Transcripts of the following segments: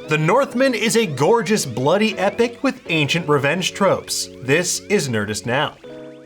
The Northman is a gorgeous, bloody epic with ancient revenge tropes. This is Nerdist Now.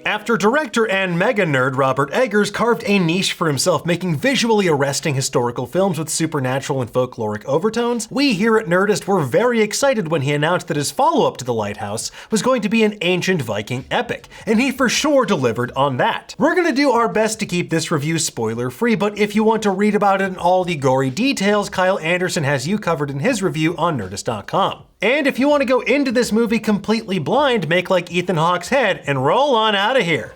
After director and mega nerd Robert Eggers carved a niche for himself making visually arresting historical films with supernatural and folkloric overtones, we here at Nerdist were very excited when he announced that his follow-up to The Lighthouse was going to be an ancient Viking epic, and he for sure delivered on that. We're gonna do our best to keep this review spoiler-free, but if you want to read about it in all the gory details, Kyle Anderson has you covered in his review on Nerdist.com. And if you want to go into this movie completely blind, make like Ethan Hawke's head and roll on out of here.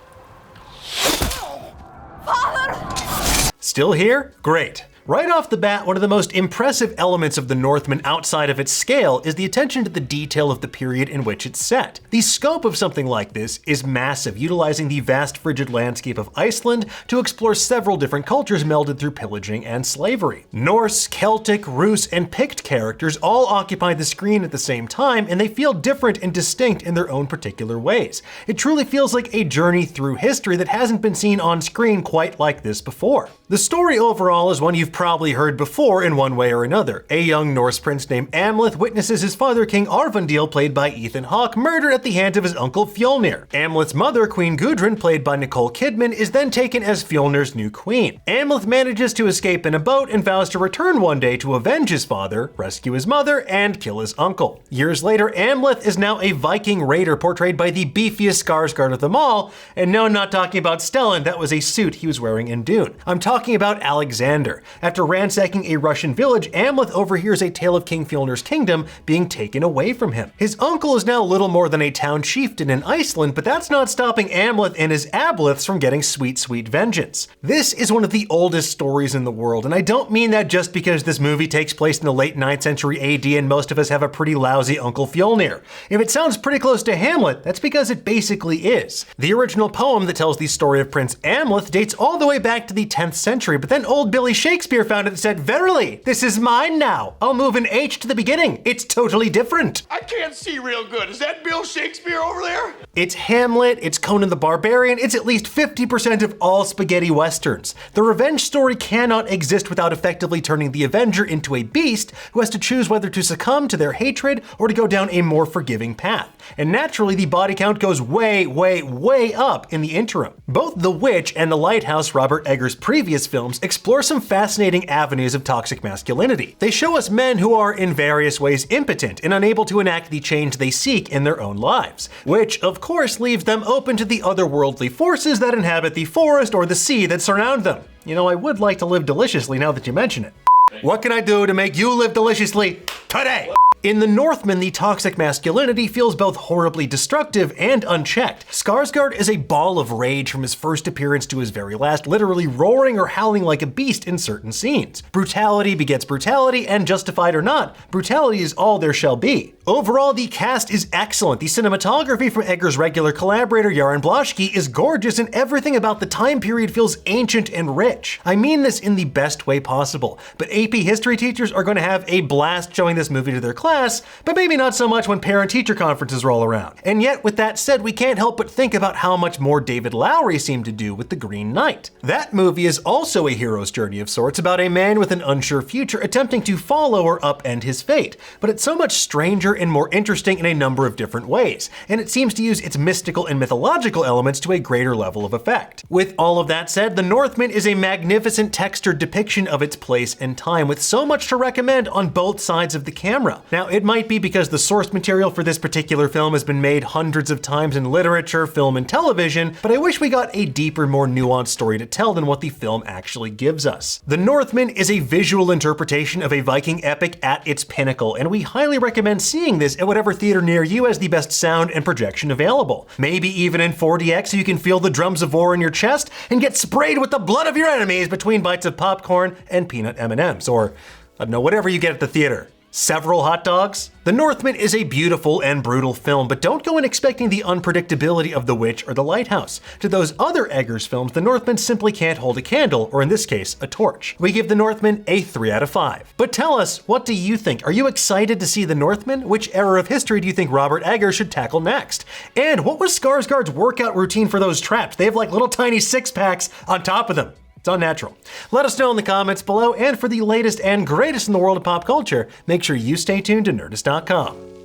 Father! Still here? Great. Right off the bat, one of the most impressive elements of The Northman outside of its scale is the attention to the detail of the period in which it's set. The scope of something like this is massive, utilizing the vast frigid landscape of Iceland to explore several different cultures melded through pillaging and slavery. Norse, Celtic, Rus, and Pict characters all occupy the screen at the same time, and they feel different and distinct in their own particular ways. It truly feels like a journey through history that hasn't been seen on screen quite like this before. The story overall is one you've probably heard before in one way or another. A young Norse prince named Amleth witnesses his father, King Arvandil, played by Ethan Hawke, murdered at the hands of his uncle Fjolnir. Amleth's mother, Queen Gudrun, played by Nicole Kidman, is then taken as Fjolnir's new queen. Amleth manages to escape in a boat and vows to return one day to avenge his father, rescue his mother, and kill his uncle. Years later, Amleth is now a Viking raider portrayed by the beefiest Skarsgård of them all, and no, I'm not talking about Stellan, that was a suit he was wearing in Dune. I'm talking about Alexander. After ransacking a Russian village, Amleth overhears a tale of King Fjolnir's kingdom being taken away from him. His uncle is now little more than a town chieftain in Iceland, but that's not stopping Amleth and his ableths from getting sweet, sweet vengeance. This is one of the oldest stories in the world, and I don't mean that just because this movie takes place in the late 9th century AD and most of us have a pretty lousy Uncle Fjolnir. If it sounds pretty close to Hamlet, that's because it basically is. The original poem that tells the story of Prince Amleth dates all the way back to the 10th century, but then old Billy Shakespeare found it and said, "Verily, this is mine now. I'll move an H to the beginning. It's totally different." I can't see real good. Is that Bill Shakespeare over there? It's Hamlet, it's Conan the Barbarian, it's at least 50% of all spaghetti westerns. The revenge story cannot exist without effectively turning the Avenger into a beast who has to choose whether to succumb to their hatred or to go down a more forgiving path. And naturally, the body count goes way, way, way up in the interim. Both The Witch and The Lighthouse, Robert Eggers' previous films, explore some fascinating avenues of toxic masculinity. They show us men who are in various ways impotent and unable to enact the change they seek in their own lives, which of course leaves them open to the otherworldly forces that inhabit the forest or the sea that surround them. You know, I would like to live deliciously now that you mention it. What can I do to make you live deliciously today? In The Northman, the toxic masculinity feels both horribly destructive and unchecked. Skarsgård is a ball of rage from his first appearance to his very last, literally roaring or howling like a beast in certain scenes. Brutality begets brutality, and justified or not, brutality is all there shall be. Overall, the cast is excellent. The cinematography from Eggers' regular collaborator Yaron Blaschke is gorgeous, and everything about the time period feels ancient and rich. I mean this in the best way possible, but AP history teachers are going to have a blast showing this movie to their class, but maybe not so much when parent-teacher conferences roll around. And yet, with that said, we can't help but think about how much more David Lowery seemed to do with The Green Knight. That movie is also a hero's journey of sorts about a man with an unsure future attempting to follow or upend his fate, but it's so much stranger and more interesting in a number of different ways, and it seems to use its mystical and mythological elements to a greater level of effect. With all of that said, The Northman is a magnificent textured depiction of its place and time, with so much to recommend on both sides of the camera. Now, it might be because the source material for this particular film has been made hundreds of times in literature, film, and television, but I wish we got a deeper, more nuanced story to tell than what the film actually gives us. The Northman is a visual interpretation of a Viking epic at its pinnacle, and we highly recommend seeing this at whatever theater near you has the best sound and projection available. Maybe even in 4DX so you can feel the drums of war in your chest and get sprayed with the blood of your enemies between bites of popcorn and peanut M&Ms, or I don't know, whatever you get at the theater. Several hot dogs? The Northman is a beautiful and brutal film, but don't go in expecting the unpredictability of The Witch or The Lighthouse. To those other Eggers films, The Northman simply can't hold a candle, or in this case, a torch. We give The Northman a 3 out of 5. But tell us, what do you think? Are you excited to see The Northman? Which era of history do you think Robert Eggers should tackle next? And what was Skarsgård's workout routine for those traps? They have like little tiny six-packs on top of them. It's unnatural. Let us know in the comments below, and for the latest and greatest in the world of pop culture, make sure you stay tuned to Nerdist.com.